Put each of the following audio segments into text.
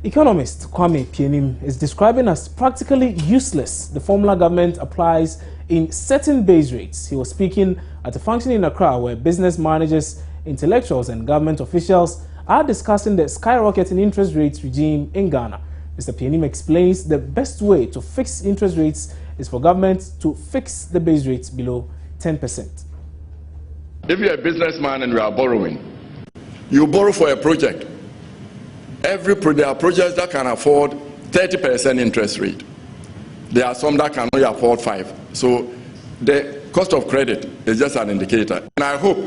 Economist Kwame Pienim is describing as practically useless the formula government applies in setting base rates. He was speaking at a function in Accra where business managers, intellectuals and government officials are discussing the skyrocketing interest rates regime in Ghana. Mr. Pienim explains the best way to fix interest rates is for government to fix the base rates below 10%. If you're a businessman and you are borrowing, you borrow for a project. There are projects that can afford 30% interest rate. There are some that can only afford 5%. So the cost of credit is just an indicator. And I hope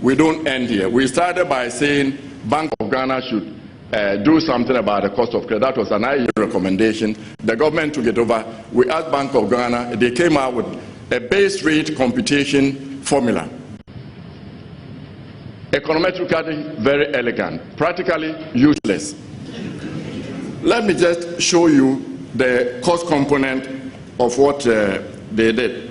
we don't end here. We started by saying Bank of Ghana should do something about the cost of credit. That was an IE recommendation. The government took it over. We asked Bank of Ghana. They came out with a base rate computation formula. Econometrically very elegant, practically useless. Let me just show you the cost component of what they did.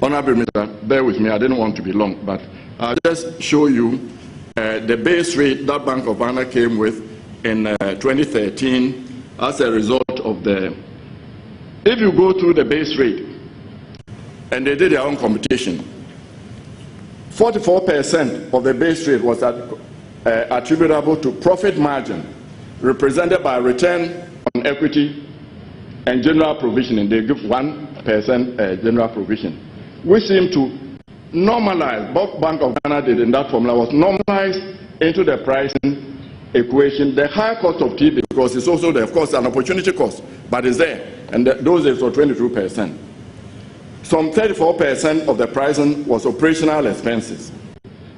Honorable Minister, bear with me, I didn't want to be long, but I'll just show you the base rate that Bank of Ghana came with in 2013 as a result of the... If you go through the base rate, and they did their own computation, 44% of the base rate was attributable to profit margin, represented by return on equity and general provisioning. They give 1% general provision. We seem to normalize, what Bank of Ghana did in that formula was normalize into the pricing equation the high cost of TB, because it's also, of course, an opportunity cost, but it's there, and those days were 22%. Some 34% of the pricing was operational expenses,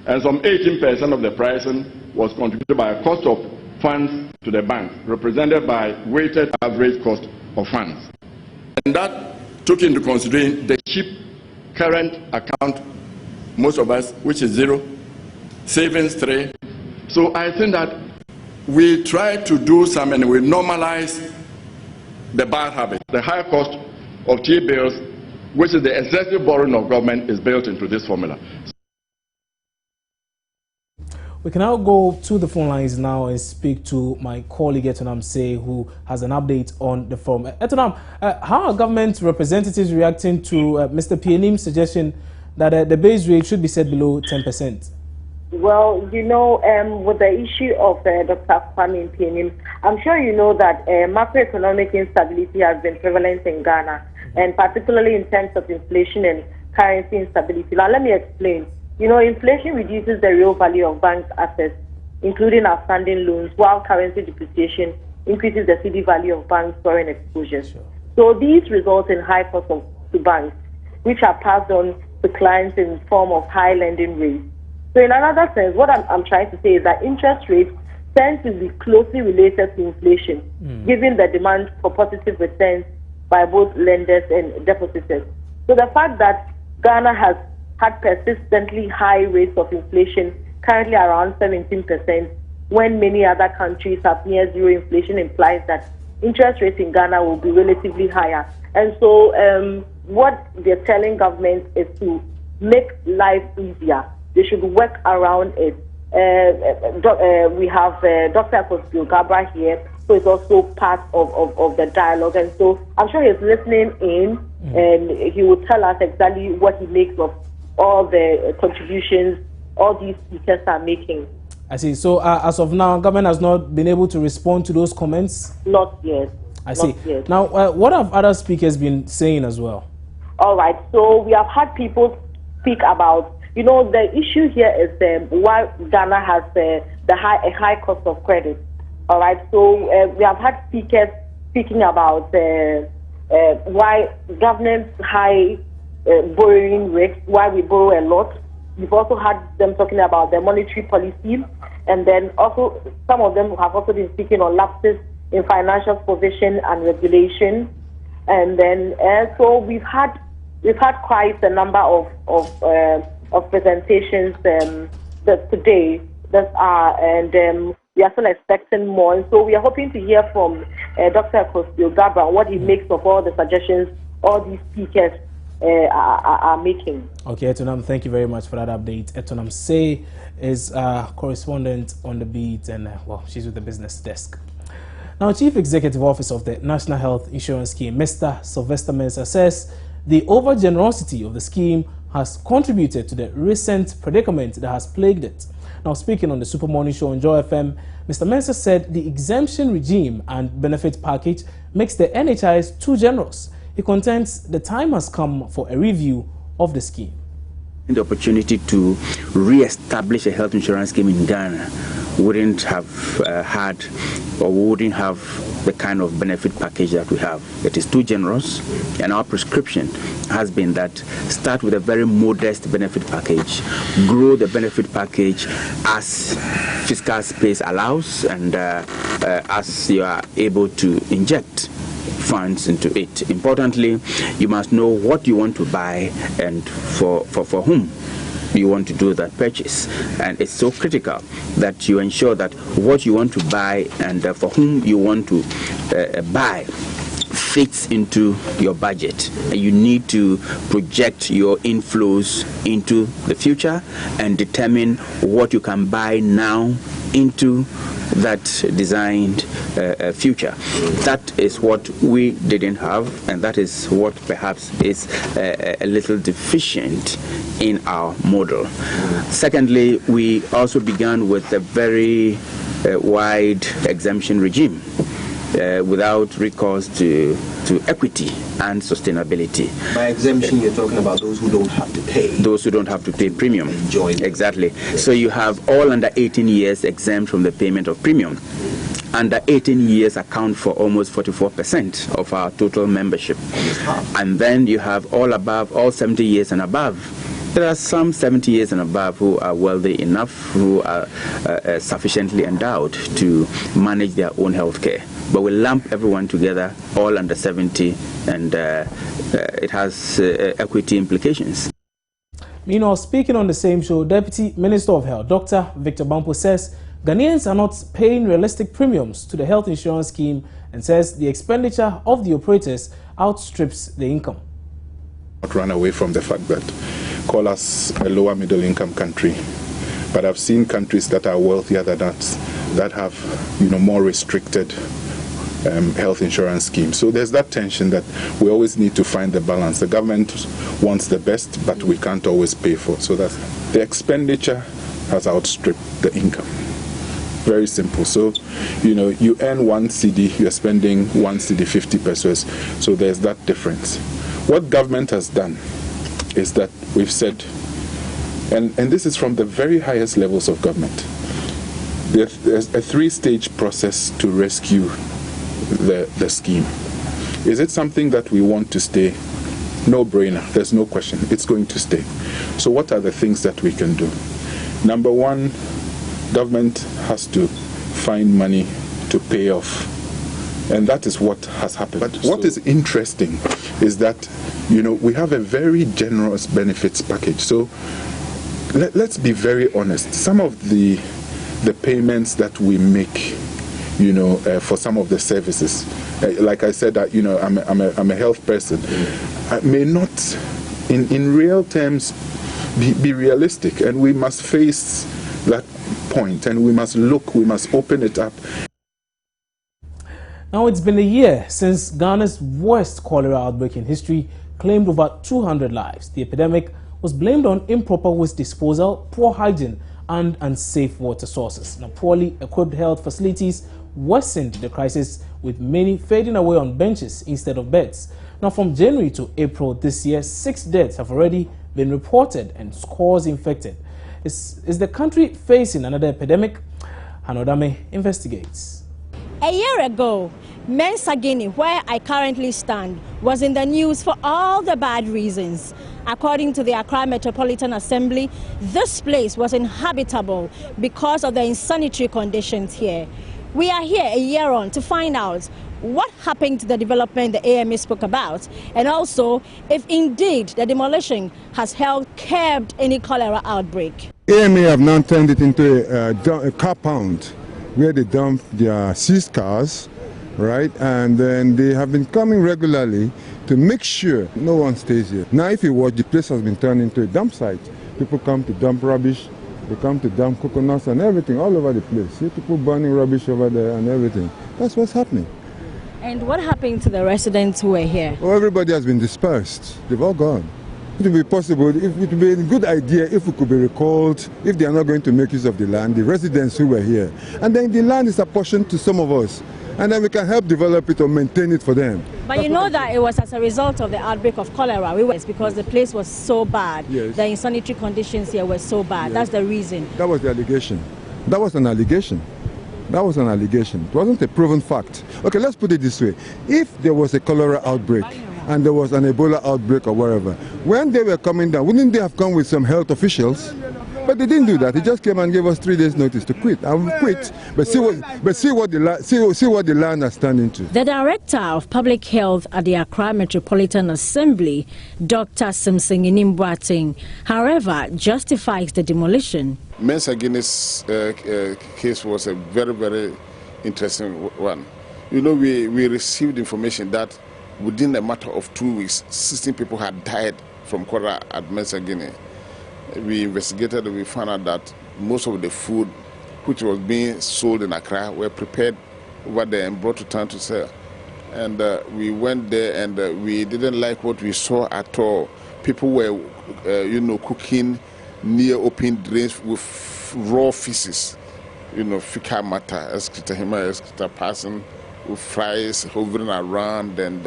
and some 18% of the pricing was contributed by a cost of funds to the bank, represented by weighted average cost of funds. And that took into consideration the cheap current account, most of us, which is 0, savings 3. So I think that we try to do something, and we normalize the bad habit. The high cost of T-bills, which is the excessive borrowing of government, is built into this formula. We can now go to the phone lines now and speak to my colleague Etonam Say, who has an update on the forum. Etonam, how are government representatives reacting to Mr. Pienim's suggestion that the base rate should be set below 10%? Well, you know, with the issue of Dr. Kwame Pienim, I'm sure you know that macroeconomic instability has been prevalent in Ghana, and particularly in terms of inflation and currency instability. Now, let me explain. You know, inflation reduces the real value of banks' assets, including outstanding loans, while currency depreciation increases the CD value of banks' foreign exposures. Sure. So these result in high costs to banks, which are passed on to clients in form of high lending rates. So in another sense, what I'm trying to say is that interest rates tend to be closely related to inflation, given the demand for positive returns by both lenders and depositors. So the fact that Ghana has had persistently high rates of inflation, currently around 17%, when many other countries have near zero inflation, implies that interest rates in Ghana will be relatively higher. And so what they're telling government is to make life easier. They should work around it. We have Dr. Gabra here, so it's also part of the dialogue. And so I'm sure he's listening in, and he will tell us exactly what he makes of all the contributions all these speakers are making. I see. So as of now, government has not been able to respond to those comments? Not yet. I see. Now, what have other speakers been saying as well? All right. So we have had people speak about, you know, the issue here is why Ghana has a high cost of credit. All right. So we have had speakers speaking about why government's high borrowing rates, why we borrow a lot. We've also had them talking about the monetary policy, and then also some of them have also been speaking on lapses in financial provision and regulation. And then so we've had quite a number of presentations today that are, and we are still expecting more. And so we are hoping to hear from Dr. Gabra what he makes of all the suggestions all these speakers are making. Okay, Etonam, thank you very much for that update. Etonam Say is correspondent on the beat, and well, she's with the business desk. Now, Chief Executive Officer of the National Health Insurance Scheme, Mr. Sylvester Mensah, says the over-generosity of the scheme has contributed to the recent predicament that has plagued it. Now, speaking on the Super Morning Show on Joy FM, Mr. Mensah said the exemption regime and benefit package makes the NHIS too generous. He contends the time has come for a review of the scheme. The opportunity to re-establish a health insurance scheme in Ghana wouldn't have had or wouldn't have the kind of benefit package that we have. It is too generous, and our prescription has been that start with a very modest benefit package, grow the benefit package as fiscal space allows, and as you are able to inject funds into it. Importantly, you must know what you want to buy and for whom you want to do that purchase. And it's so critical that you ensure that what you want to buy and for whom you want to buy fits into your budget. And you need to project your inflows into the future and determine what you can buy now into that designed future. That is what we didn't have, and that is what perhaps is a little deficient in our model. Secondly, we also began with a very wide exemption regime without recourse to equity and sustainability. By exemption, you're talking about those who don't have to pay. Those who don't have to pay premium. Enjoy. Exactly. So you have all under 18 years exempt from the payment of premium. Under 18 years account for almost 44% of our total membership. And then you have all above, all 70 years and above. There are some 70 years and above who are wealthy enough, who are sufficiently endowed to manage their own health care. But we lump everyone together, all under 70, and it has equity implications. Meanwhile, speaking on the same show, Deputy Minister of Health, Dr. Victor Bampo, says Ghanaians are not paying realistic premiums to the health insurance scheme and says the expenditure of the operators outstrips the income. Not run away from the fact that call us a lower middle income country, but I've seen countries that are wealthier than us that have more restricted health insurance schemes. So there's that tension that we always need to find the balance. The government wants the best, but we can't always pay for it. So that the expenditure has outstripped the income. Very simple. So, you earn 1 cedi, you're spending 1 cedi 50 pesos. So there's that difference. What government has done is that we've said, and this is from the very highest levels of government, there's a 3-stage process to rescue the scheme. Is it something that we want to stay? No brainer. There's no question. It's going to stay. So what are the things that we can do? Number one, government has to find money to pay off. And that is what has happened. But what is interesting is that, we have a very generous benefits package. So let's be very honest. Some of the payments that we make, for some of the services, like I said, I'm a health person, may not, in real terms, be realistic, and we must face that point, and we must open it up. Now, it's been a year since Ghana's worst cholera outbreak in history claimed over 200 lives. The epidemic was blamed on improper waste disposal, poor hygiene, and unsafe water sources. Now, poorly equipped health facilities worsened the crisis, with many fading away on benches instead of beds. Now, from January to April this year, 6 deaths have already been reported and scores infected. Is the country facing another epidemic? Hanodame investigates. A year ago, Mensah Guinea, where I currently stand, was in the news for all the bad reasons. According to the Accra Metropolitan Assembly, this place was inhabitable because of the insanitary conditions here. We are here a year on to find out what happened to the development the AMA spoke about, and also if indeed the demolition has helped curb any cholera outbreak. AMA have now turned it into a car pound where they dump their seized cars right? And then they have been coming regularly to make sure no one stays here. Now, if you watch, the place has been turned into a dump site. People come to dump rubbish, they come to dump coconuts and everything all over the place. See people burning rubbish over there and everything. That's what's happening. And what happened to the residents who were here? Oh, everybody has been dispersed. They've all gone. It would be possible, it would be a good idea if we could be recalled, if they are not going to make use of the land, the residents who were here. And then the land is apportioned to some of us. And then we can help develop it or maintain it for them. But you know that it was as a result of the outbreak of cholera. Because the place was so bad. Yes. The insanitary conditions here were so bad. Yes. That's the reason. That was the allegation. That was an allegation. That was an allegation. It wasn't a proven fact. Okay, let's put it this way. If there was a cholera outbreak and there was an Ebola outbreak or whatever, when they were coming down, wouldn't they have come with some health officials? But they didn't do that. They just came and gave us 3 days notice to quit. And we quit. But see what the land has turned into. The Director of Public Health at the Accra Metropolitan Assembly, Dr. Mensah Guinea, however, justifies the demolition. Mensah Guinea's case was a very, very interesting one. You know, we received information that within a matter of 2 weeks, 16 people had died from cholera at Mensah Guinea. We investigated and we found out that most of the food which was being sold in Accra were prepared over there and brought to town to sell. And we went there and we didn't like what we saw at all. People were, cooking near open drains with raw feces, fecal matter, excreta passing with flies hovering around, and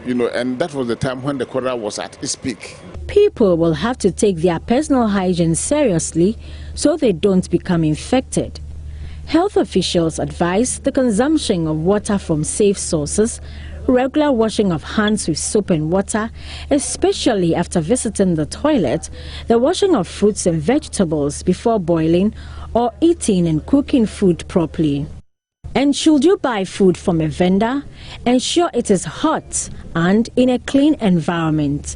and that was the time when the cholera was at its peak. People will have to take their personal hygiene seriously so they don't become infected. Health officials advise the consumption of water from safe sources, regular washing of hands with soap and water, especially after visiting the toilet, the washing of fruits and vegetables before boiling or eating and cooking food properly. And should you buy food from a vendor, ensure it is hot and in a clean environment.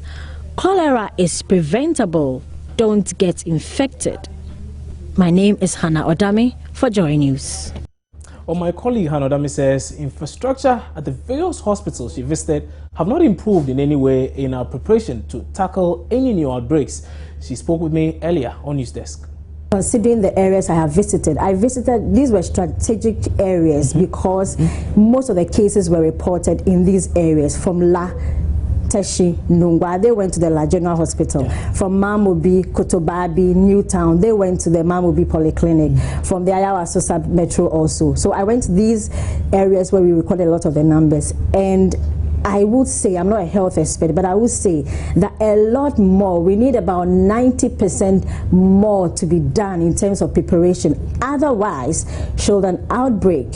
Cholera is preventable. Don't get infected. My name is Hannah Odami for Joy News. Well, my colleague Hannah Odami says infrastructure at the various hospitals she visited have not improved in any way in our preparation to tackle any new outbreaks. She spoke with me earlier on News Desk. Considering the areas I have visited, these were strategic areas because most of the cases were reported in these areas from La Teshi, Nungwa, they went to the La General Hospital. From Mamobi, Kotobabi, Newtown, they went to the Mamobi Polyclinic. From the Ayawa Sosa Metro also. So I went to these areas where we recorded a lot of the numbers. And I would say, I'm not a health expert, but I would say that a lot more, we need about 90% more to be done in terms of preparation. Otherwise, should an outbreak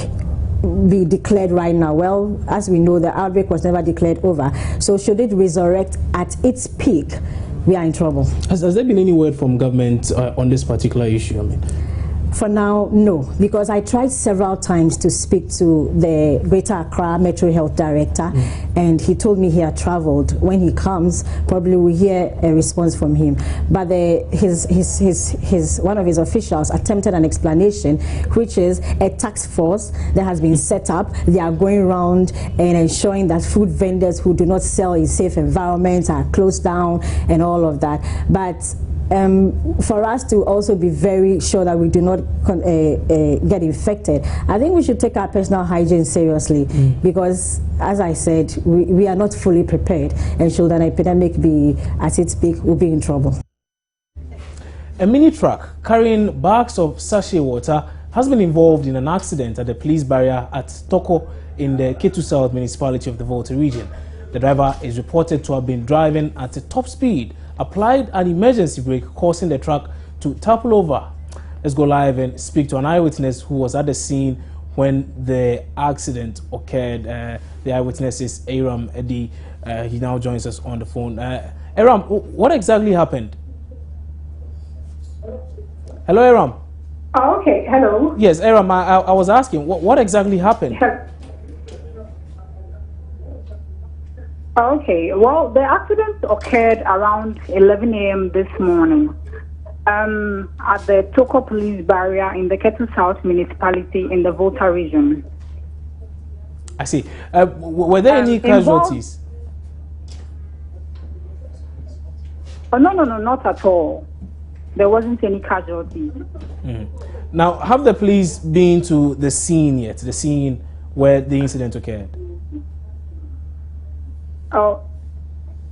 be declared right now? Well, as we know, the outbreak was never declared over. So should it resurrect at its peak, we are in trouble. Has there been any word from government on this particular issue? For now, no, because I tried several times to speak to the Greater Accra Metro Health Director, and he told me he had traveled. When he comes, probably we'll hear a response from him. But one of his officials attempted an explanation, which is a task force that has been set up. They are going around and ensuring that food vendors who do not sell in safe environments are closed down and all of that. But for us to also be very sure that we do not get infected, I think we should take our personal hygiene seriously because, as I said, we are not fully prepared, and should an epidemic be at its peak, we'll be in trouble. A mini truck carrying bags of sachet water has been involved in an accident at the police barrier at Toko in the Ketu South municipality of the Volta region. The driver is reported to have been driving at a top speed, applied an emergency brake, causing the truck to topple over. Let's go live and speak to an eyewitness who was at the scene when the accident occurred. The eyewitness is Aram Eddy. He now joins us on the phone. Aram, what exactly happened? Hello, Aram. Oh, okay. Hello. Yes, Aram, I was asking, what exactly happened? Okay, well, the accident occurred around 11 a.m. this morning at the Toko police barrier in the Ketu South municipality in the Volta region. I see. Were there any casualties? Oh, no, not at all. There wasn't any casualties. Now, have the police been to the scene yet? The scene where the incident occurred? Oh,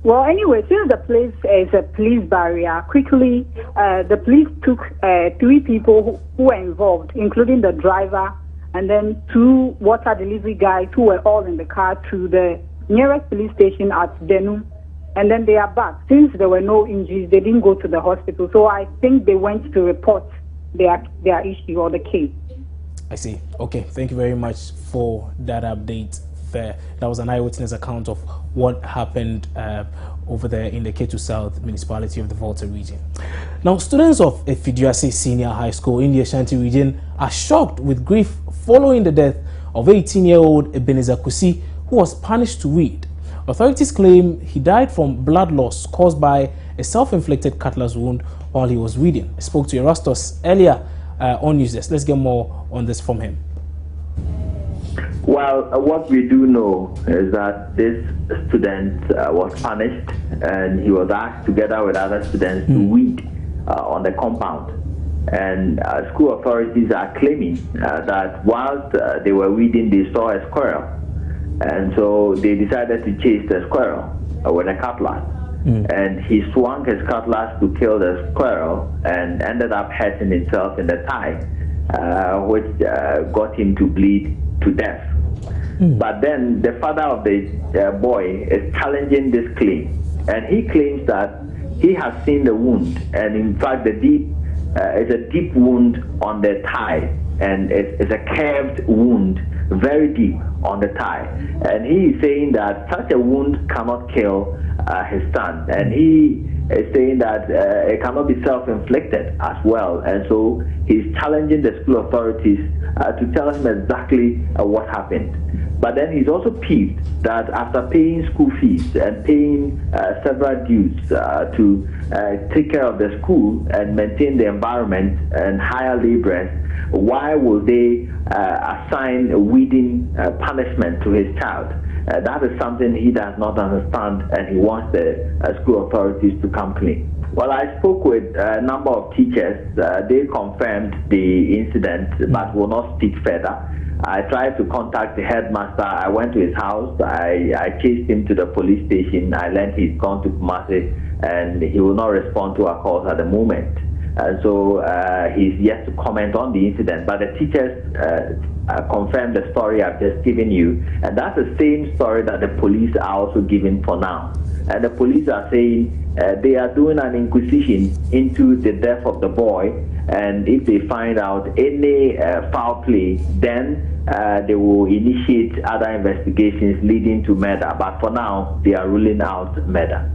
well, anyway, since the place is a police barrier, quickly the police took 3 people who were involved, including the driver and then 2 water delivery guys who were all in the car to the nearest police station at Denum. And then they are back. Since there were no injuries, they didn't go to the hospital. So I think they went to report their issue or the case. I see. Okay, thank you very much for that update there. That was an eyewitness account of what happened over there in the Ketu South municipality of the Volta region. Now, students of Efiduase Senior High School in the Ashanti region are shocked with grief following the death of 18-year-old Ebenezer Kusi, who was punished to read. Authorities claim he died from blood loss caused by a self-inflicted cutlass wound while he was reading. I spoke to Erastus earlier on Newsdesk. Let's get more on this from him. Well, what we do know is that this student was punished and he was asked together with other students to read on the compound. And school authorities are claiming that whilst they were reading, they saw a squirrel. And so they decided to chase the squirrel with a cutlass. And he swung his cutlass to kill the squirrel and ended up hurting himself in the thigh, which got him to bleed to death. But then the father of the boy is challenging this claim. And he claims that he has seen the wound. And in fact, it's a deep wound on the thigh. And it's a curved wound, very deep on the thigh. And he is saying that such a wound cannot kill his son. And he is saying that it cannot be self-inflicted as well. And so he's challenging the school authorities to tell him exactly what happened. But then he's also peeved that after paying school fees and paying several dues to take care of the school and maintain the environment and hire laborers, why will they assign a reading punishment to his child? That is something he does not understand, and he wants the school authorities to come clean. Well, I spoke with a number of teachers. They confirmed the incident, but will not speak further. I tried to contact the headmaster. I went to his house. I chased him to the police station. I learned he's gone to Kumasi, and he will not respond to our calls at the moment. So he's yet to comment on the incident. But the teachers confirmed the story I've just given you. And that's the same story that the police are also giving for now. And the police are saying they are doing an inquisition into the death of the boy. And if they find out any foul play, then they will initiate other investigations leading to murder. But for now, they are ruling out murder.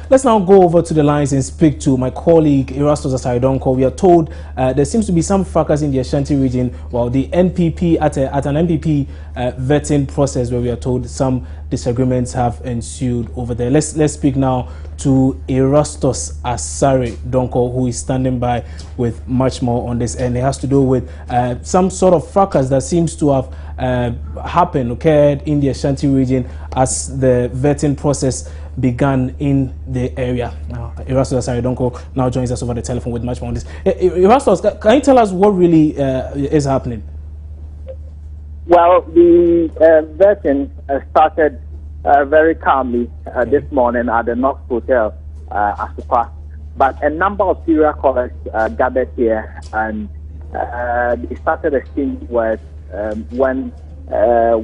Let's now go over to the lines and speak to my colleague Erastus Asaidonko. We are told there seems to be some fracas in the Ashanti region while the NPP at an NPP vetting process where we are told some disagreements have ensued over there. Let's speak now to Erastus Asaidonko, who is standing by with much more on this, and it has to do with some sort of fracas that seems to have occurred in the Ashanti region as the vetting process began in the area. Now, Erastus Asaidonko now joins us over the telephone with much more on this. Erastus, can you tell us what really is happening? Well, the vetting started very calmly this morning at the Knox Hotel, Asukwa. But a number of serial callers gathered here, and they started exchanging words when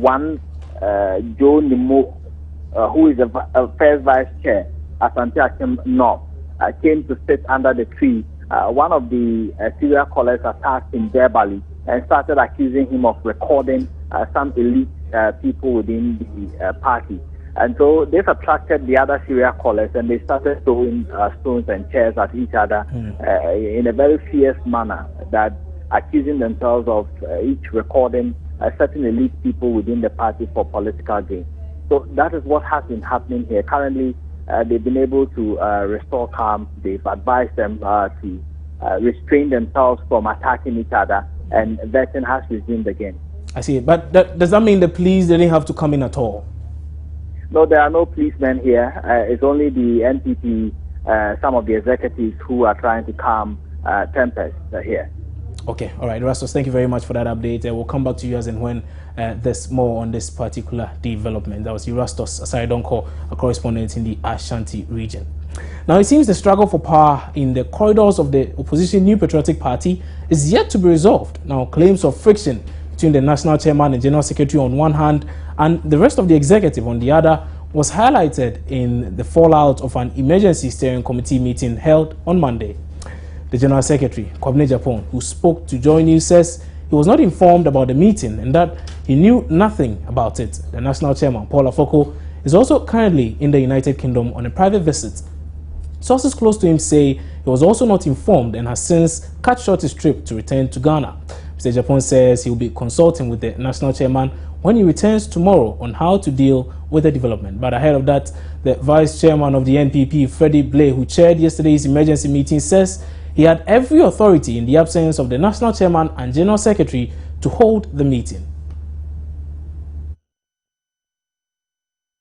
one Joe Nimo, who is the first vice chair, Ashanti North, came to sit under the tree. One of the serial callers attacked him verbally and started accusing him of recording some elite people within the party. And so this attracted the other serial callers, and they started throwing stones and chairs at each other in a very fierce manner, that accusing themselves of each recording certain elite people within the party for political gain. So that is what has been happening here. Currently, they've been able to restore calm. They've advised them to restrain themselves from attacking each other, and vetting has resumed again. I see. But does that mean the police didn't have to come in at all? No, there are no policemen here. It's only the NPP, some of the executives who are trying to calm tempers here. Okay, all right, Rastos, thank you very much for that update. We'll come back to you as and when there's more on this particular development. That was Rastos Asaidonko, a correspondent in the Ashanti region. Now, it seems the struggle for power in the corridors of the opposition New Patriotic Party is yet to be resolved. Now, claims of friction between the national chairman and general secretary on one hand and the rest of the executive on the other was highlighted in the fallout of an emergency steering committee meeting held on Monday. The General Secretary, Kwabena Japan, who spoke to Joy News, says he was not informed about the meeting and that he knew nothing about it. The National Chairman, Paul Afoko, is also currently in the United Kingdom on a private visit. Sources close to him say he was also not informed and has since cut short his trip to return to Ghana. Mr. Japan says he will be consulting with the National Chairman when he returns tomorrow on how to deal with the development. But ahead of that, the Vice Chairman of the NPP, Freddie Blay, who chaired yesterday's emergency meeting, says he had every authority in the absence of the National Chairman and General Secretary to hold the meeting.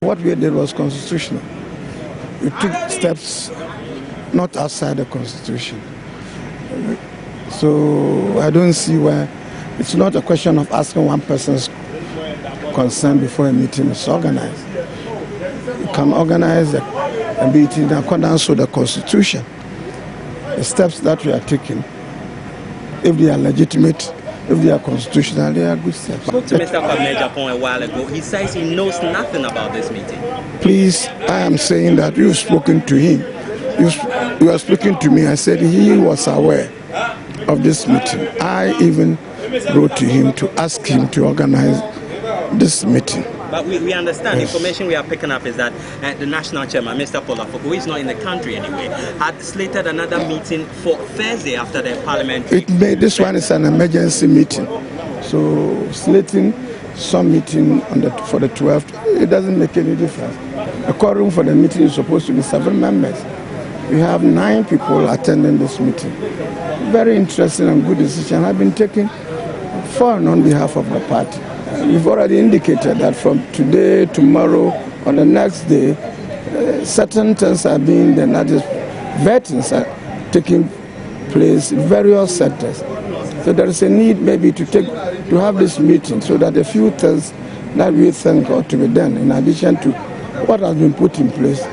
What we did was constitutional. We took steps not outside the Constitution. So I don't see where it's not a question of asking one person's consent before a meeting is organized. You can organize a meeting in accordance with the Constitution. The steps that we are taking, if they are legitimate, if they are constitutional, they are good steps. I spoke to Mr. Kwabena Japan a while ago. He says he knows nothing about this meeting. Please, I am saying that you've spoken to him. You are speaking to me. I said he was aware of this meeting. I even wrote to him to ask him to organize this meeting. But we understand, yes. Information we are picking up is that the national chairman, Mr. Paul Afoko, who is not in the country anyway, had slated another meeting for Thursday after the parliament. This one is an emergency meeting. So slating some meeting for the 12th, it doesn't make any difference. The quorum for the meeting is supposed to be 7 members. We have 9 people attending this meeting. Very interesting and good decision have been taken for and on behalf of the party. We've already indicated that from today, tomorrow, or the next day, certain things are being done, that is, vettings are taking place in various sectors. So there is a need maybe to have this meeting so that a few things that we think ought to be done, in addition to what has been put in place,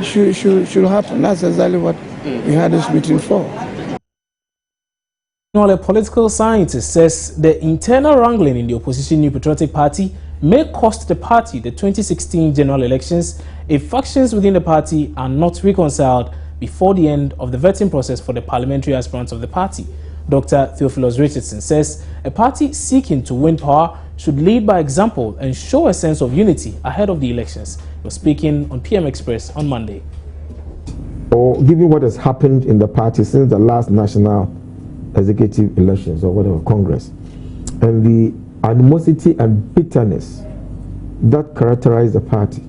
should happen. That's exactly what we had this meeting for. A political scientist says the internal wrangling in the opposition New Patriotic Party may cost the party the 2016 general elections if factions within the party are not reconciled before the end of the vetting process for the parliamentary aspirants of the party. Dr. Theophilus Richardson says a party seeking to win power should lead by example and show a sense of unity ahead of the elections. He was speaking on PM Express on Monday. Or given what has happened in the party since the last national executive elections or whatever, Congress, and the animosity and bitterness that characterize the party,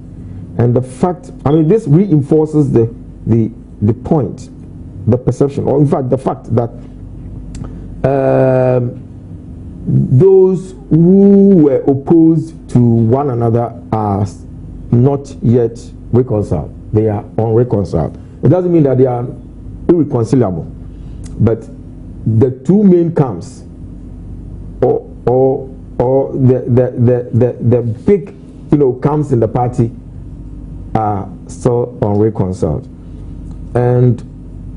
and the fact, I mean, this reinforces the point, the perception, or in fact the fact that those who were opposed to one another are not yet reconciled. They are unreconciled. It doesn't mean that they are irreconcilable, but the two main camps, or the big, camps in the party are still unreconciled, and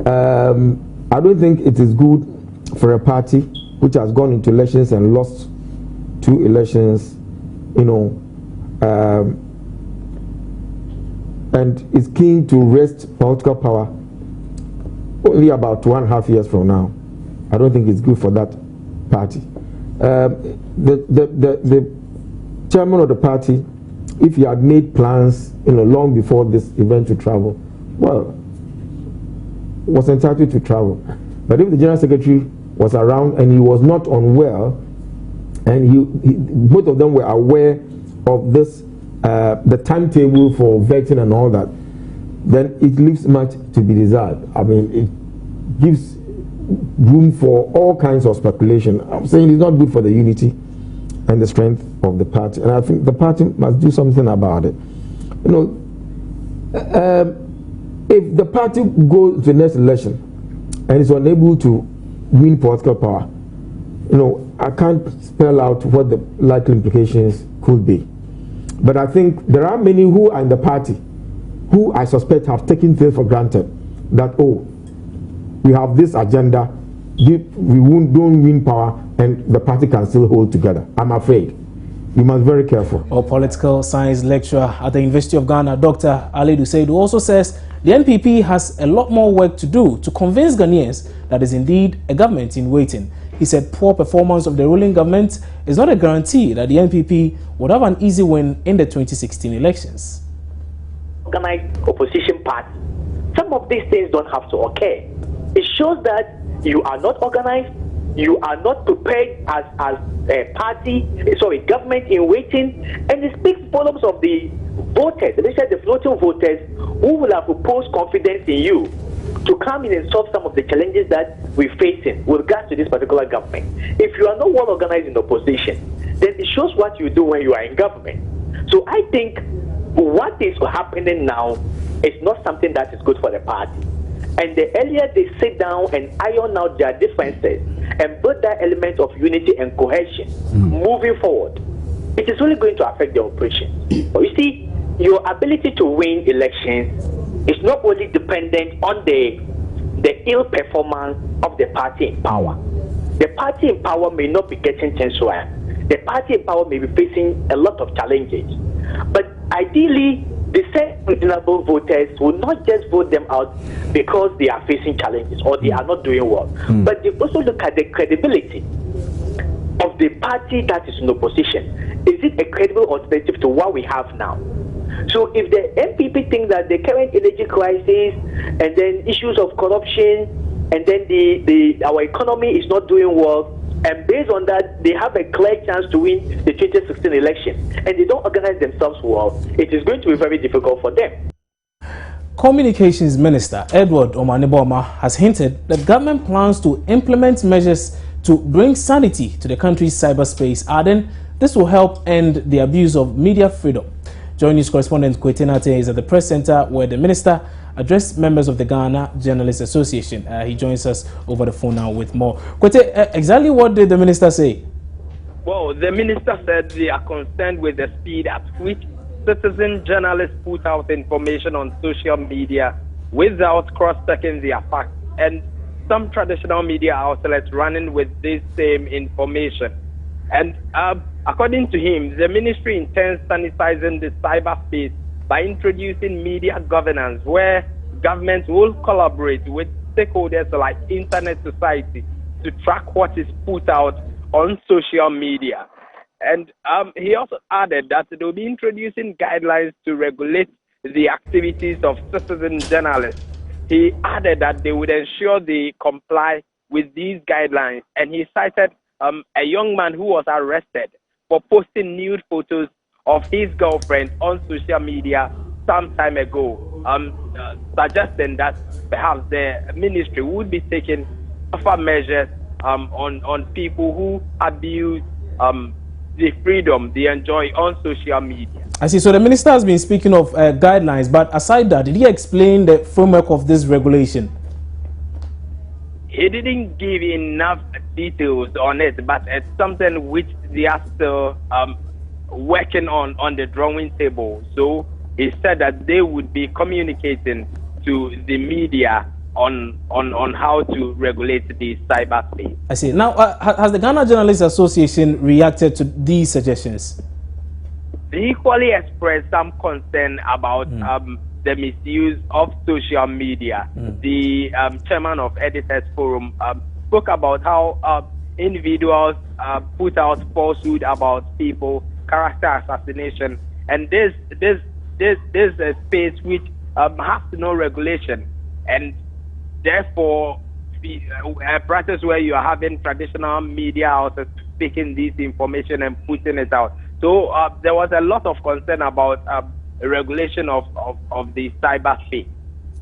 I don't think it is good for a party which has gone into elections and lost 2 elections, and is keen to wrest political power only about 2.5 years from now. I don't think it's good for that party. The chairman of the party, if he had made plans, long before this event to travel, well, was entitled to travel. But if the general secretary was around and he was not unwell, and both of them were aware of this, the timetable for vetting and all that, then it leaves much to be desired. I mean, it gives room for all kinds of speculation. I'm saying it's not good for the unity and the strength of the party. And I think the party must do something about it. You know, if the party goes to the next election and is unable to win political power, you know, I can't spell out what the likely implications could be. But I think there are many who are in the party who I suspect have taken things for granted, that, oh, we have this agenda, don't win power, and the party can still hold together. I'm afraid. We must be very careful. A political science lecturer at the University of Ghana, Dr. Ali Hussain, also says the NPP has a lot more work to do to convince Ghanaians that is indeed a government in waiting. He said poor performance of the ruling government is not a guarantee that the NPP would have an easy win in the 2016 elections. Organized opposition party. Some of these things don't have to occur. It shows that you are not organized, you are not prepared as a party, government in waiting, and it speaks volumes of the voters, especially the floating voters, who will have proposed confidence in you to come in and solve some of the challenges that we're facing with regards to this particular government. If you are not well organized in opposition, then it shows what you do when you are in government. So I think what is happening now is not something that is good for the party. And the earlier they sit down and iron out their differences and build that element of unity and cohesion moving forward, it is only going to affect the operation. But you see, your ability to win elections is not only dependent on the ill performance of the party in power. The party in power may not be getting things right. The party in power may be facing a lot of challenges. But ideally, the same reasonable voters will not just vote them out because they are facing challenges or they are not doing well. But they also look at the credibility of the party that is in opposition. Is it a credible alternative to what we have now? So if the NPP think that the current energy crisis and then issues of corruption and then our economy is not doing well, and based on that, they have a clear chance to win the 2016 election, and they don't organize themselves well, it is going to be very difficult for them. Communications Minister Edward Omaniboma has hinted that government plans to implement measures to bring sanity to the country's cyberspace, adding this will help end the abuse of media freedom. Joint News correspondent Kwete Nate is at the press center where the minister addressed members of the Ghana Journalists Association. He joins us over the phone now with more. Kwete, exactly what did the minister say? Well, the minister said they are concerned with the speed at which citizen journalists put out information on social media without cross-checking their facts, and some traditional media outlets running with this same information. And according to him, the ministry intends sanitizing the cyberspace by introducing media governance, where governments will collaborate with stakeholders like internet society to track what is put out on social media. And he also added that they will be introducing guidelines to regulate the activities of citizen journalists. He added that they would ensure they comply with these guidelines, and he cited a young man who was arrested for posting nude photos of his girlfriend on social media some time ago, suggesting that perhaps the ministry would be taking tougher measures on people who abuse the freedom they enjoy on social media. I see. So the minister has been speaking of guidelines, but aside that, did he explain the framework of this regulation? He didn't give enough details on it, but it's something which they are still working on the drawing table. So he said that they would be communicating to the media on how to regulate the cyberspace. I see. Now, has the Ghana Journalists Association reacted to these suggestions? They equally expressed some concern about the misuse of social media. The chairman of Editors Forum spoke about how individuals put out falsehood about people, character assassination, and this is a space which has no regulation, and therefore a practice where you are having traditional media houses speaking this information and putting it out. So there was a lot of concern about regulation of the cyberspace.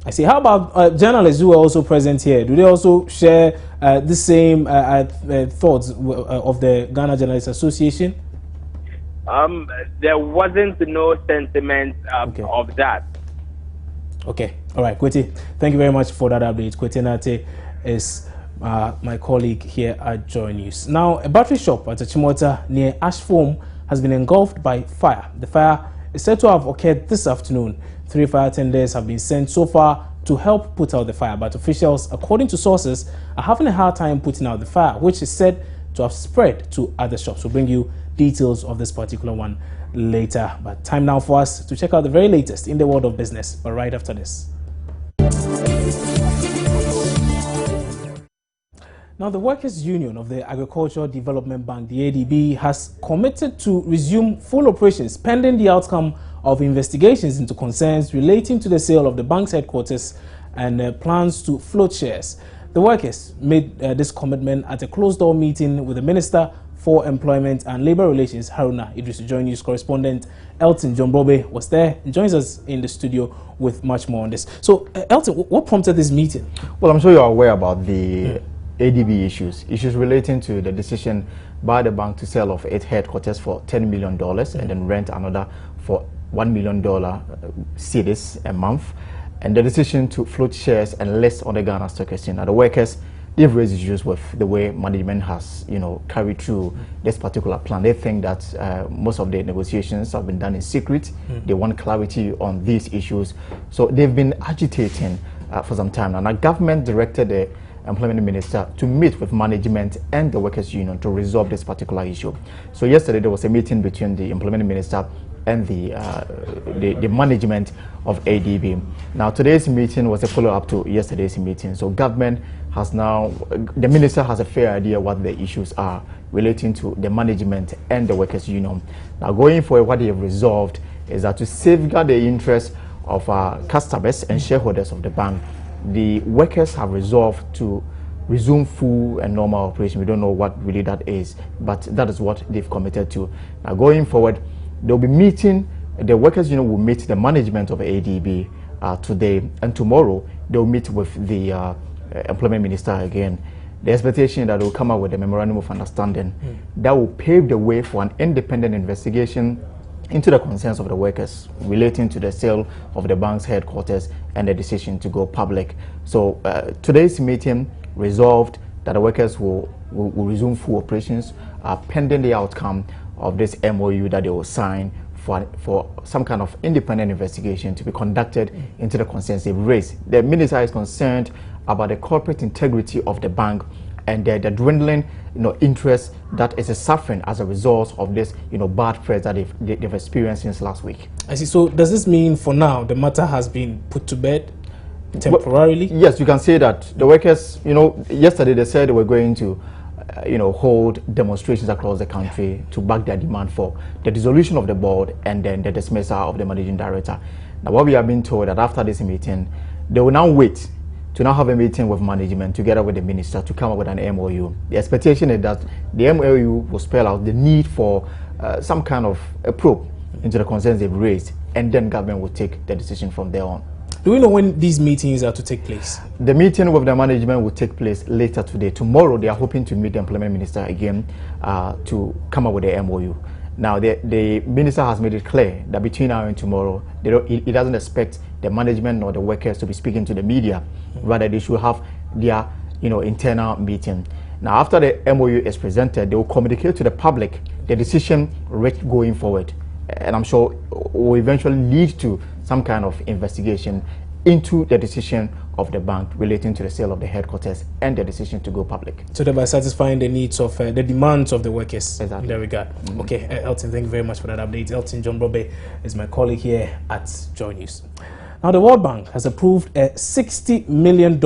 I see. How about journalists who are also present here? Do they also share the same thoughts of the Ghana Journalists Association? there wasn't no sentiment of that. Okay, all right, Kwete, thank you very much for that update. Kwete Nate is my colleague here at Joy News. Now, a battery shop at Achimota near Ashform has been engulfed by fire. The fire is said to have occurred this afternoon. 3 fire tenders have been sent so far to help put out the fire, but officials, according to sources, are having a hard time putting out the fire, which is said to have spread to other shops. We'll bring you details of this particular one later. But time now for us to check out the very latest in the world of business, but right after this. Now, the Workers' Union of the Agricultural Development Bank, the ADB, has committed to resume full operations pending the outcome of investigations into concerns relating to the sale of the bank's headquarters and plans to float shares. The workers made this commitment at a closed-door meeting with the Minister for Employment and Labour Relations, Haruna Idris. Joy News correspondent Elton John Brobe was there and joins us in the studio with much more on this. So, Elton, what prompted this meeting? Well, I'm sure you're aware about the ADB issues relating to the decision by the bank to sell off its headquarters for $10 million and then rent another for $1 million cedis a month, and the decision to float shares and list on the Ghana Stock Exchange. Now, the workers, they've raised issues with the way management has, carried through this particular plan. They think that most of the negotiations have been done in secret. They want clarity on these issues. So they've been agitating for some time now. Now, government directed the Employment Minister to meet with management and the Workers' Union to resolve this particular issue. So yesterday there was a meeting between the Employment Minister and the management of ADB. Now, today's meeting was a follow-up to yesterday's meeting. So government has now, the minister has a fair idea what the issues are relating to the management and the Workers' Union. Now, going forward, what they have resolved is that to safeguard the interests of our customers and shareholders of the bank, the workers have resolved to resume full and normal operation. We don't know what really that is, but that is what they've committed to. Now, going forward, they'll be meeting, the Workers' Union will meet the management of ADB today, and tomorrow they'll meet with the Employment Minister again. The expectation is that they'll come up with a memorandum of understanding that will pave the way for an independent investigation into the concerns of the workers relating to the sale of the bank's headquarters and the decision to go public. So today's meeting resolved that the workers will resume full operations pending the outcome of this MOU that they will sign for some kind of independent investigation to be conducted into the concerns they've raised. The minister is concerned about the corporate integrity of the bank and the dwindling, interest that is suffering as a result of this, bad press that they've experienced since last week. I see. So does this mean for now the matter has been put to bed temporarily? Well, yes, you can say that. The workers, yesterday they said they were going to, hold demonstrations across the country to back their demand for the dissolution of the board and then the dismissal of the managing director. Now, what we have been told that after this meeting, they will now wait to now have a meeting with management together with the minister to come up with an MOU. The expectation is that the MOU will spell out the need for some kind of a probe into the concerns they've raised, and then government will take the decision from there on. Do we know when these meetings are to take place? The meeting with the management will take place later today. Tomorrow, they are hoping to meet the Employment Minister again to come up with the MOU. Now, the minister has made it clear that between now and tomorrow, he doesn't expect the management or the workers to be speaking to the media. Rather, they should have their internal meeting. Now, after the MOU is presented, they will communicate to the public the decision reached going forward. And I'm sure will eventually lead to some kind of investigation into the decision of the bank relating to the sale of the headquarters and the decision to go public. So thereby satisfying the needs of the demands of the workers. Exactly. In that regard. Okay, Elton, thank you very much for that update. Elton John Brobe is my colleague here at Joy News. Now, the World Bank has approved a $60 million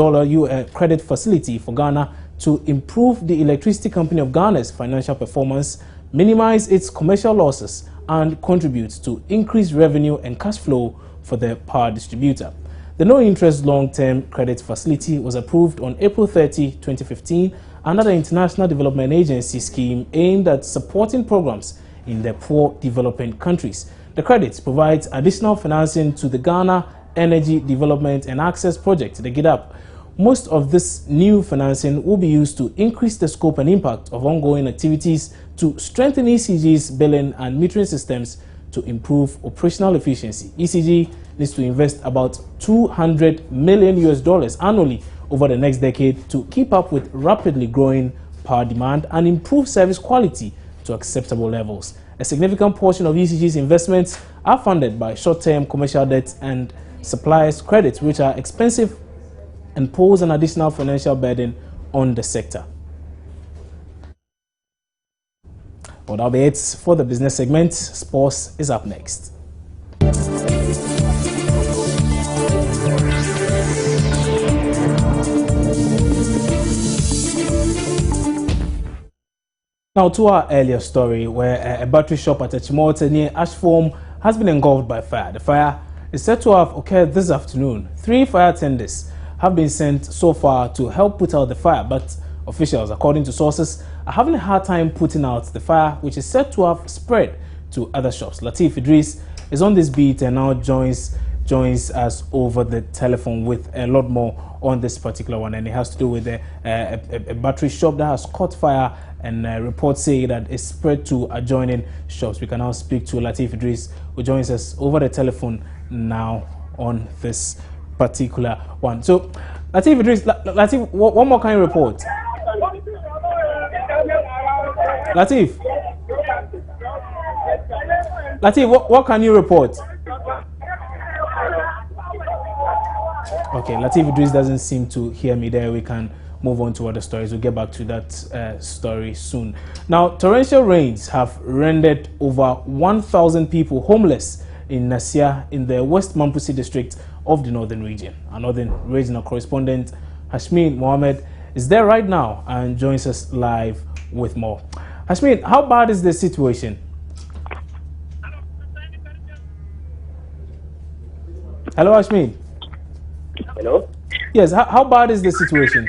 credit facility for Ghana to improve the Electricity Company of Ghana's financial performance, minimize its commercial losses, and contribute to increased revenue and cash flow for the power distributor. The no-interest long-term credit facility was approved on April 30, 2015 under the International Development Agency scheme aimed at supporting programs in the poor developing countries. The credit provides additional financing to the Ghana Energy Development and Access Project, the GIDAP, most of this new financing will be used to increase the scope and impact of ongoing activities to strengthen ECG's billing and metering systems to improve operational efficiency. ECG needs to invest about $200 million annually over the next decade to keep up with rapidly growing power demand and improve service quality to acceptable levels. A significant portion of ECG's investments are funded by short-term commercial debt and suppliers' credits, which are expensive and pose an additional financial burden on the sector. Well, that'll be it for the business segment. Sports is up next. Now to our earlier story, where a battery shop at Echimota near Ashform has been engulfed by fire. The fire is said to have occurred this afternoon. 3 fire tenders have been sent so far to help put out the fire, but officials, according to sources, are having a hard time putting out the fire, which is said to have spread to other shops. Latif Idris is on this beat and now joins us over the telephone with a lot more on this particular one, and it has to do with a battery shop that has caught fire, and reports say that it's spread to adjoining shops. We can now speak to Latif Idris, who joins us over the telephone now on this particular one. So, Latif Idris, Latif, one more kind of report. Latif, what can you report? Okay, Latif Idris doesn't seem to hear me there. We can move on to other stories. We'll get back to that story soon. Now, torrential rains have rendered over 1,000 people homeless in Nasia in the West Mampusi district of the northern region. Our northern regional correspondent Hashmin Mohammed is there right now and joins us live with more. Hashmin, how bad is the situation? Hello, Hashmin. Hello? Yes, how bad is the situation?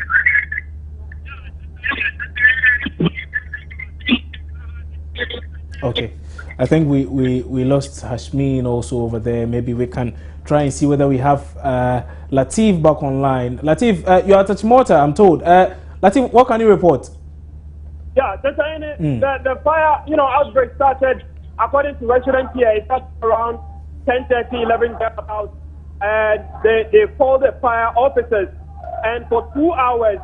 Okay, I think we lost Hashmin also over there. Maybe we can try and see whether we have Latif back online. Latif, you're at Echimota, I'm told. Latif, what can you report? Yeah, the fire, outbreak started, according to residents here, it started around 10:30, 11 thereabouts. And they called the fire officers, and for 2 hours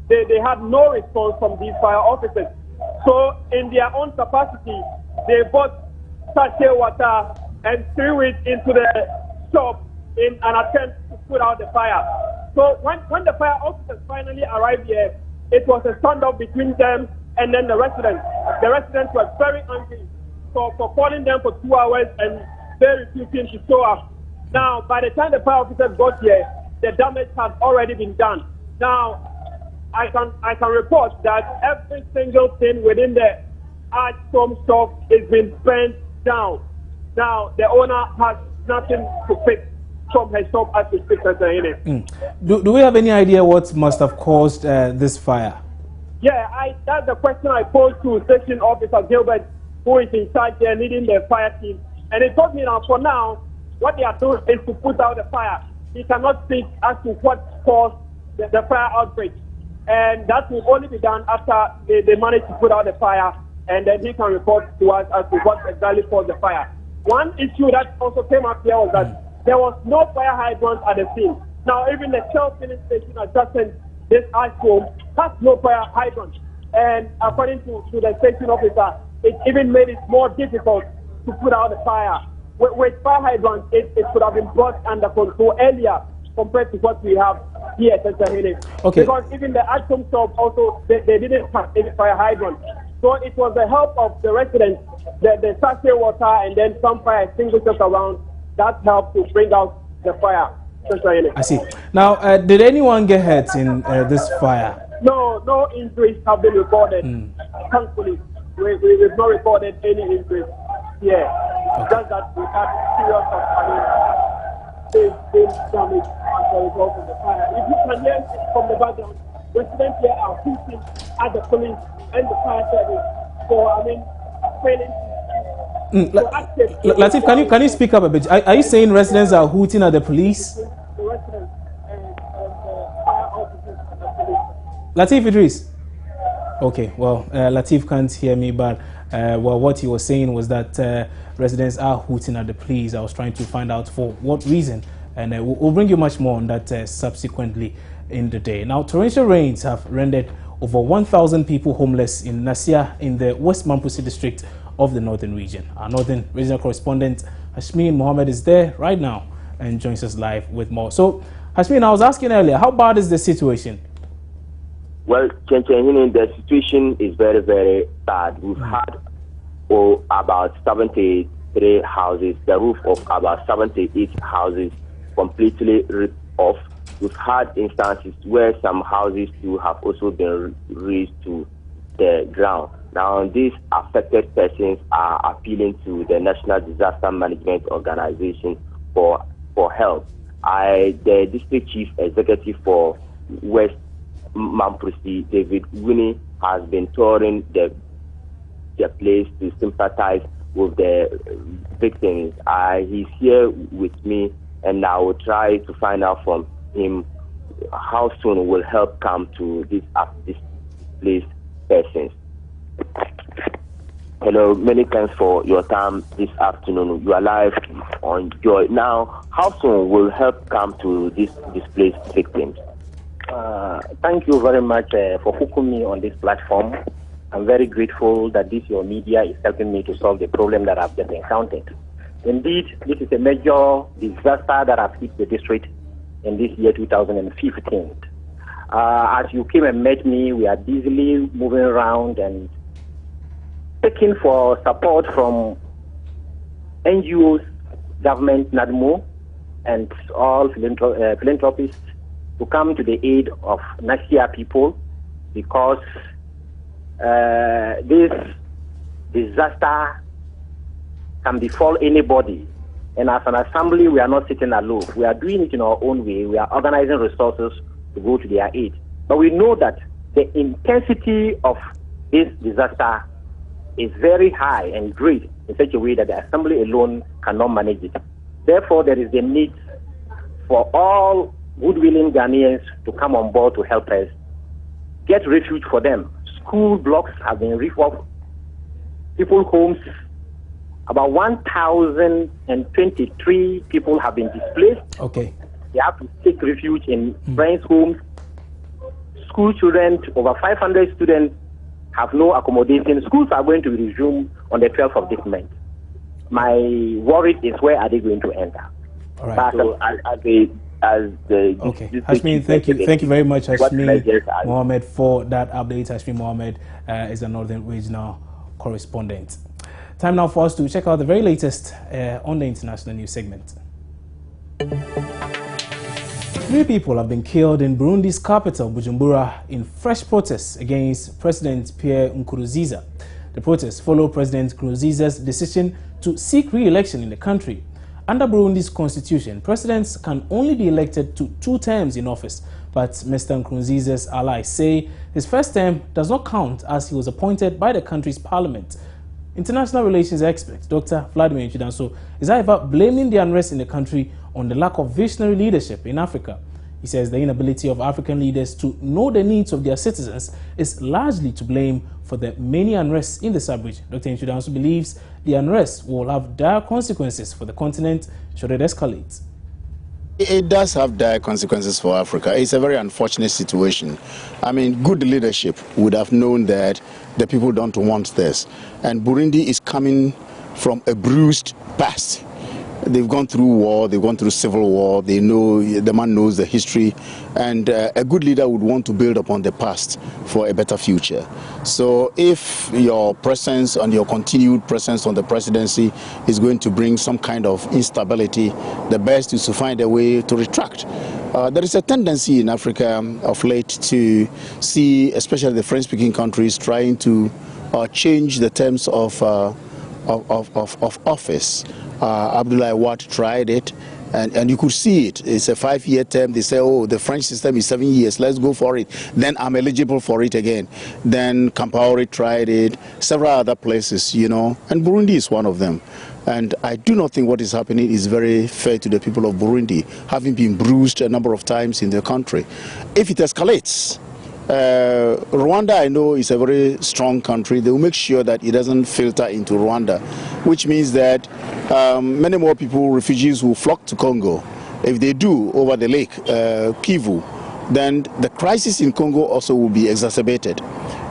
they had no response from these fire officers. So in their own capacity, they bought sachet water and threw it into the shop in an attempt to put out the fire. So when the fire officers finally arrived here, it was a standoff between them and then the residents. The residents were very angry for calling them for 2 hours and they refusing to show up. Now, by the time the fire officers got here, the damage had already been done. Now, I can report that every single thing within the Ashform shop is being burnt down. Now, the owner has nothing to fix from her shop as we speak. Do we have any idea what must have caused this fire? Yeah, that's the question I posed to Station Officer Gilbert, who is in charge there leading the fire team. And he told me now, for now, what they are doing is to put out the fire. He cannot speak as to what caused the fire outbreak. And that will only be done after they manage to put out the fire, and then he can report to us as to what exactly caused the fire. One issue that also came up here was that there was no fire hydrant at the scene. Now, even the Shell filling station adjacent this Ashform has no fire hydrant. And according to the station officer, it even made it more difficult to put out the fire. With fire hydrants, it could have been brought under control earlier compared to what we have here at Echimota. Okay. Because even the Ashform shop also, they didn't have any fire hydrant. So it was the help of the residents, the sachet water, and then some fire extinguishers around that helped to bring out the fire. I see. Now, did anyone get hurt in this fire? No injuries have been recorded. Thankfully, we've not recorded any injuries here. Okay. Just that we had serious damage as a result of the fire. If you can hear from the background, residents here are hooting at the police and the fire service for, failing. Latif, can you speak up a bit? Are you saying residents are hooting at the police? The residents and the fire officers Latif Idris. Okay, well, Latif can't hear me, but well, what he was saying was that residents are hooting at the police. I was trying to find out for what reason, and we'll bring you much more on that subsequently in the day. Now, torrential rains have rendered over 1,000 people homeless in Nasia in the West Mampusi district of the Northern Region. Our Northern Regional correspondent Hashmin Mohammed is there right now and joins us live with more. So, Hashmin, I was asking earlier, how bad is the situation? Well, the situation is very, very bad. We've had about 73 houses, the roof of about 78 houses completely ripped off. We've had instances where some houses too have also been razed to the ground. Now, these affected persons are appealing to the National Disaster Management Organization for help. The district chief executive for West Mampusi, David Guinea, has been touring the place to sympathize with the victims. He's here with me, and I will try to find out from him how soon will help come to these displaced persons. Hello, many thanks for your time this afternoon. You are live on Joy. Now, how soon will help come to these displaced victims? Thank you very much for hooking me on this platform. I'm very grateful that your media is helping me to solve the problem that I've just encountered. Indeed, this is a major disaster that has hit the district in this year 2015. As you came and met me, we are busily moving around and taking for support from NGOs, government, NADMO, and all philanthropists to come to the aid of Nasia people, because this disaster can befall anybody. And as an assembly, we are not sitting alone. We are doing it in our own way. We are organizing resources to go to their aid. But we know that the intensity of this disaster is very high and great in such a way that the assembly alone cannot manage it. Therefore, there is the need for all good-willing Ghanaians to come on board to help us get refuge for them. School blocks have been ripped off, people's homes. About 1,023 people have been displaced. Okay. They have to take refuge in friends' homes. School children, over 500 students, have no accommodation. Schools are going to resume on the 12th of this month. My worry is, where are they going to enter? All right. So okay, Hashmin, thank you very much, Hashmin Mohammed, for that update. Hashmin Mohammed is a Northern Regional correspondent. Time now for us to check out the very latest on the international news segment. 3 people have been killed in Burundi's capital, Bujumbura, in fresh protests against President Pierre Nkurunziza. The protests follow President Nkurunziza's decision to seek re-election in the country. Under Burundi's constitution, presidents can only be elected to 2 terms in office, but Mr. Nkurunziza's allies say his first term does not count as he was appointed by the country's parliament. International relations expert Dr. Vladimir Chidanso is however blaming the unrest in the country on the lack of visionary leadership in Africa. He says the inability of African leaders to know the needs of their citizens is largely to blame for the many unrests in the sub-region. Dr. Chidanso believes the unrest will have dire consequences for the continent should it escalate. It does have dire consequences for Africa. It's a very unfortunate situation. I mean, good leadership would have known that the people don't want this. And Burundi is coming from a bruised past. They've gone through war, they've gone through civil war, they know, the man knows the history, and a good leader would want to build upon the past for a better future. So if your presence and your continued presence on the presidency is going to bring some kind of instability, the best is to find a way to retract. There is a tendency in Africa of late to see, especially the French-speaking countries, trying to change the terms of office. Abdoulaye Wade tried it, and you could see it. It's a 5-year term. They say, oh, the French system is 7 years. Let's go for it. Then I'm eligible for it again. Then Compaoré tried it, several other places, you know, and Burundi is one of them. And I do not think what is happening is very fair to the people of Burundi, having been bruised a number of times in their country. If it escalates, Rwanda, I know, is a very strong country. They will make sure that it doesn't filter into Rwanda, which means that many more people, refugees, will flock to Congo. If they do over the lake, Kivu, then the crisis in Congo also will be exacerbated.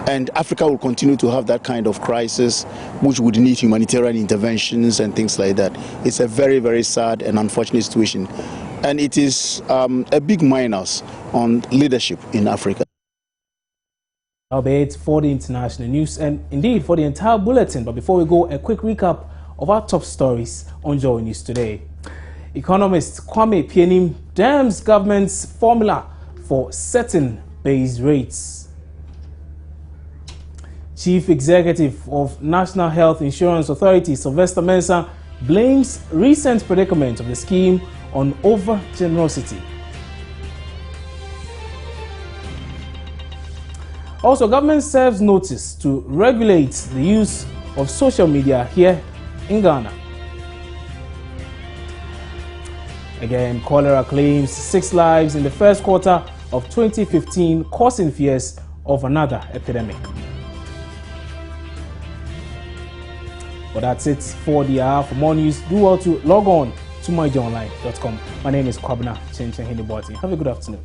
And Africa will continue to have that kind of crisis, which would need humanitarian interventions and things like that. It's a very, very sad and unfortunate situation. And it is a big minus on leadership in Africa. That'll be it for the international news and indeed for the entire bulletin. But before we go, a quick recap of our top stories on Joy News today. Economist Kwame Pienim damns government's formula for setting base rates. Chief Executive of National Health Insurance Authority, Sylvester Mensah, blames recent predicament of the scheme on over-generosity. Also, government serves notice to regulate the use of social media here in Ghana. Again, cholera claims 6 lives in the first quarter of 2015, causing fears of another epidemic. But that's it for the hour. For more news, do well to log on to myjoyonline.com. My name is Kwabena Chenchen Hiniboti. Have a good afternoon.